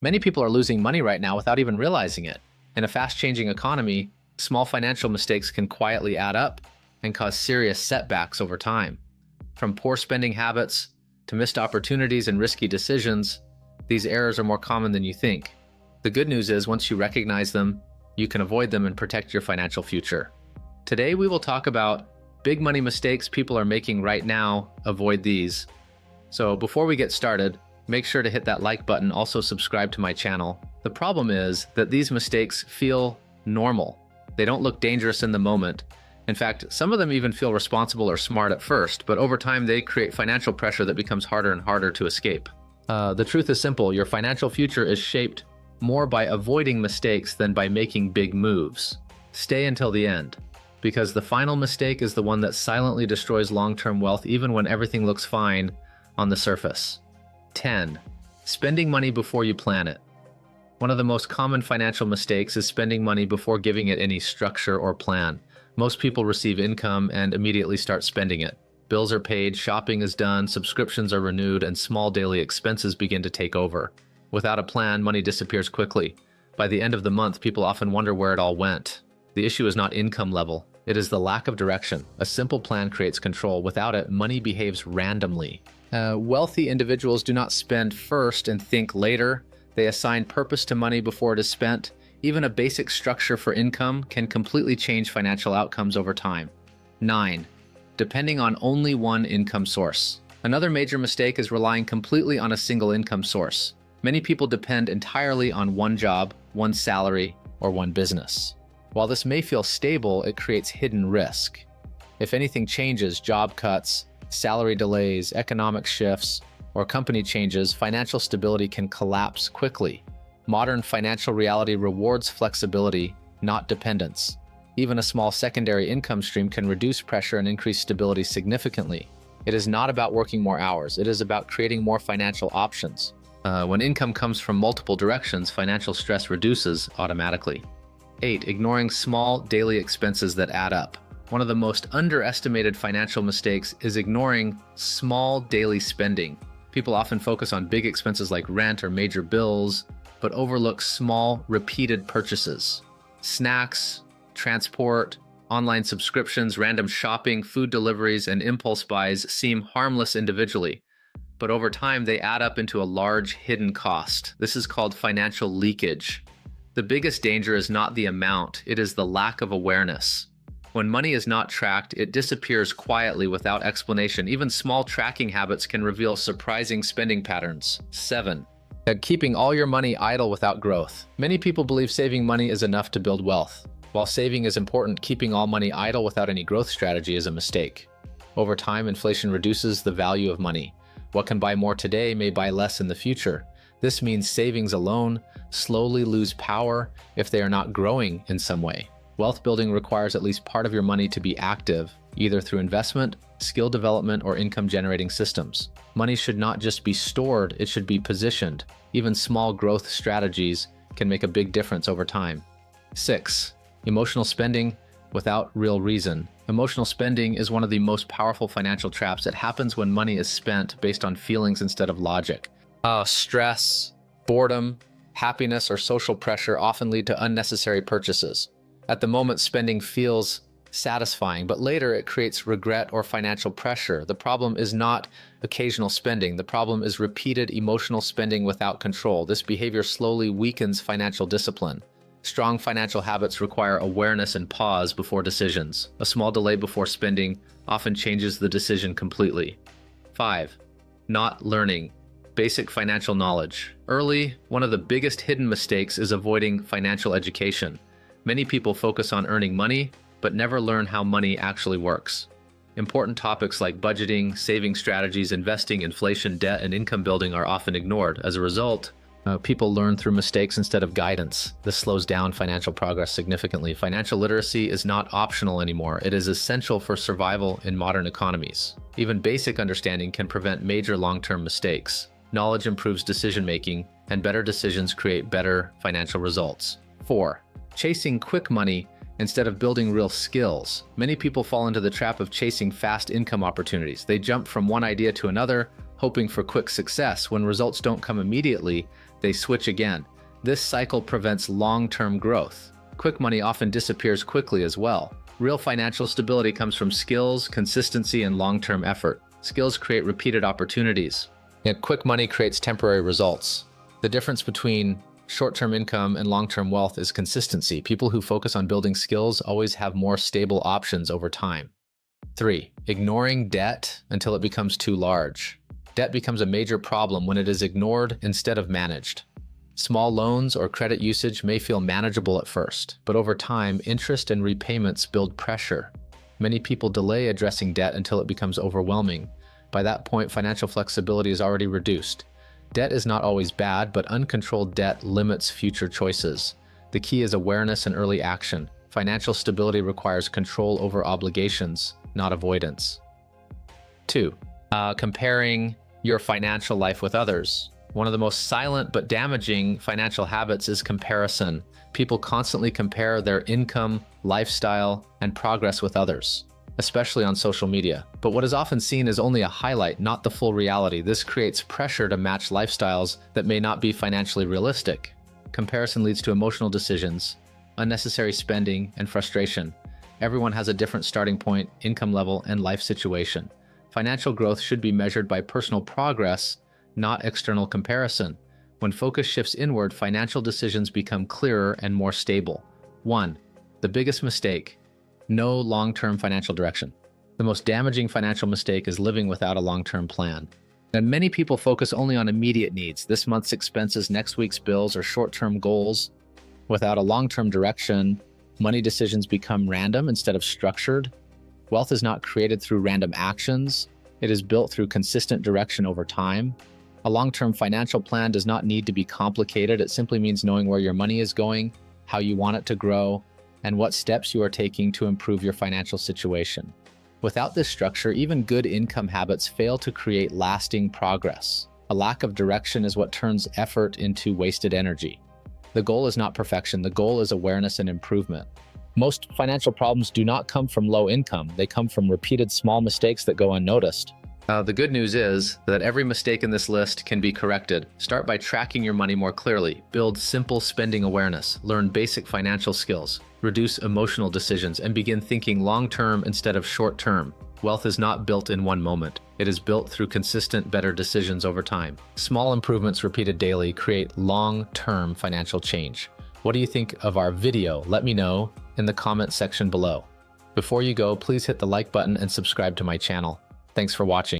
Many people are losing money right now without even realizing it. In a fast-changing economy, small financial mistakes can quietly add up and cause serious setbacks over time. From poor spending habits to missed opportunities and risky decisions, these errors are more common than you think. The good news is, once you recognize them, you can avoid them and protect your financial future. Today, we will talk about big money mistakes people are making right now. Avoid these. So before we get started, make sure to hit that like button, also subscribe to my channel. The problem is that these mistakes feel normal. They don't look dangerous in the moment. In fact, some of them even feel responsible or smart at first, but over time they create financial pressure that becomes harder and harder to escape. The truth is simple: your financial future is shaped more by avoiding mistakes than by making big moves. Stay until the end, because the final mistake is the one that silently destroys long-term wealth even when everything looks fine on the surface. 10. Spending money before you plan it. One of the most common financial mistakes is spending money before giving it any structure or plan. Most people receive income and immediately start spending it. Bills are paid, shopping is done, subscriptions are renewed, and small daily expenses begin to take over. Without a plan, money disappears quickly. By the end of the month, people often wonder where it all went. The issue is not income level. It is the lack of direction. A simple plan creates control. Without it, money behaves randomly. Wealthy individuals do not spend first and think later. They assign purpose to money before it is spent. Even a basic structure for income can completely change financial outcomes over time. 9. Depending on only one income source. Another major mistake is relying completely on a single income source. Many people depend entirely on one job, one salary, or one business. While this may feel stable, it creates hidden risk. If anything changes, job cuts, salary delays, economic shifts, or company changes, financial stability can collapse quickly. Modern financial reality rewards flexibility, not dependence. Even a small secondary income stream can reduce pressure and increase stability significantly. It is not about working more hours. It is about creating more financial options. When income comes from multiple directions, financial stress reduces automatically. 8. Ignoring small daily expenses that add up. One of the most underestimated financial mistakes is ignoring small daily spending. People often focus on big expenses like rent or major bills, but overlook small, repeated purchases. Snacks, transport, online subscriptions, random shopping, food deliveries, and impulse buys seem harmless individually, but over time they add up into a large hidden cost. This is called financial leakage. The biggest danger is not the amount, it is the lack of awareness. When money is not tracked, it disappears quietly without explanation. Even small tracking habits can reveal surprising spending patterns. 7. Keeping all your money idle without growth. Many people believe saving money is enough to build wealth. While saving is important, keeping all money idle without any growth strategy is a mistake. Over time, inflation reduces the value of money. What can buy more today may buy less in the future. This means savings alone slowly lose power if they are not growing in some way. Wealth building requires at least part of your money to be active, either through investment, skill development, or income-generating systems. Money should not just be stored, it should be positioned. Even small growth strategies can make a big difference over time. 6. Emotional spending without real reason. Emotional spending is one of the most powerful financial traps. It happens when money is spent based on feelings instead of logic. Stress, boredom, happiness, or social pressure often lead to unnecessary purchases. At the moment, spending feels satisfying, but later it creates regret or financial pressure. The problem is not occasional spending. The problem is repeated emotional spending without control. This behavior slowly weakens financial discipline. Strong financial habits require awareness and pause before decisions. A small delay before spending often changes the decision completely. 5. Not learning basic financial knowledge. Early, one of the biggest hidden mistakes is avoiding financial education. Many people focus on earning money, but never learn how money actually works. Important topics like budgeting, saving strategies, investing, inflation, debt, and income building are often ignored. As a result, people learn through mistakes instead of guidance. This slows down financial progress significantly. Financial literacy is not optional anymore. It is essential for survival in modern economies. Even basic understanding can prevent major long-term mistakes. Knowledge improves decision-making, and better decisions create better financial results. 4. Chasing quick money instead of building real skills. Many people fall into the trap of chasing fast income opportunities. They jump from one idea to another, hoping for quick success. When results don't come immediately, they switch again. This cycle prevents long-term growth. Quick money often disappears quickly as well. Real financial stability comes from skills, consistency, and long-term effort. Skills create repeated opportunities, yet quick money creates temporary results. The difference between short-term income and long-term wealth is consistency. People who focus on building skills always have more stable options over time. 3. Ignoring debt until it becomes too large. Debt becomes a major problem when it is ignored instead of managed. Small loans or credit usage may feel manageable at first, but over time, interest and repayments build pressure. Many people delay addressing debt until it becomes overwhelming. By that point, financial flexibility is already reduced. Debt is not always bad, but uncontrolled debt limits future choices. The key is awareness and early action. Financial stability requires control over obligations, not avoidance. 2. Comparing your financial life with others. One of the most silent but damaging financial habits is comparison. People constantly compare their income, lifestyle, and progress with others, especially on social media. But what is often seen is only a highlight, not the full reality. This creates pressure to match lifestyles that may not be financially realistic. Comparison leads to emotional decisions, unnecessary spending, and frustration. Everyone has a different starting point, income level, and life situation. Financial growth should be measured by personal progress, not external comparison. When focus shifts inward, financial decisions become clearer and more stable. 1. The biggest mistake: no long-term financial direction. The most damaging financial mistake is living without a long-term plan. And many people focus only on immediate needs, this month's expenses, next week's bills, or short-term goals. Without a long-term direction, money decisions become random instead of structured. Wealth is not created through random actions. It is built through consistent direction over time. A long-term financial plan does not need to be complicated. It simply means knowing where your money is going, how you want it to grow, and what steps you are taking to improve your financial situation. Without this structure, even good income habits fail to create lasting progress. A lack of direction is what turns effort into wasted energy. The goal is not perfection. The goal is awareness and improvement. Most financial problems do not come from low income. They come from repeated small mistakes that go unnoticed. The good news is that every mistake in this list can be corrected. Start by tracking your money more clearly. Build simple spending awareness. Learn basic financial skills. Reduce emotional decisions and begin thinking long-term instead of short-term. Wealth is not built in one moment. It is built through consistent, better decisions over time. Small improvements repeated daily create long-term financial change. What do you think of our video? Let me know in the comment section below. Before you go, please hit the like button and subscribe to my channel. Thanks for watching.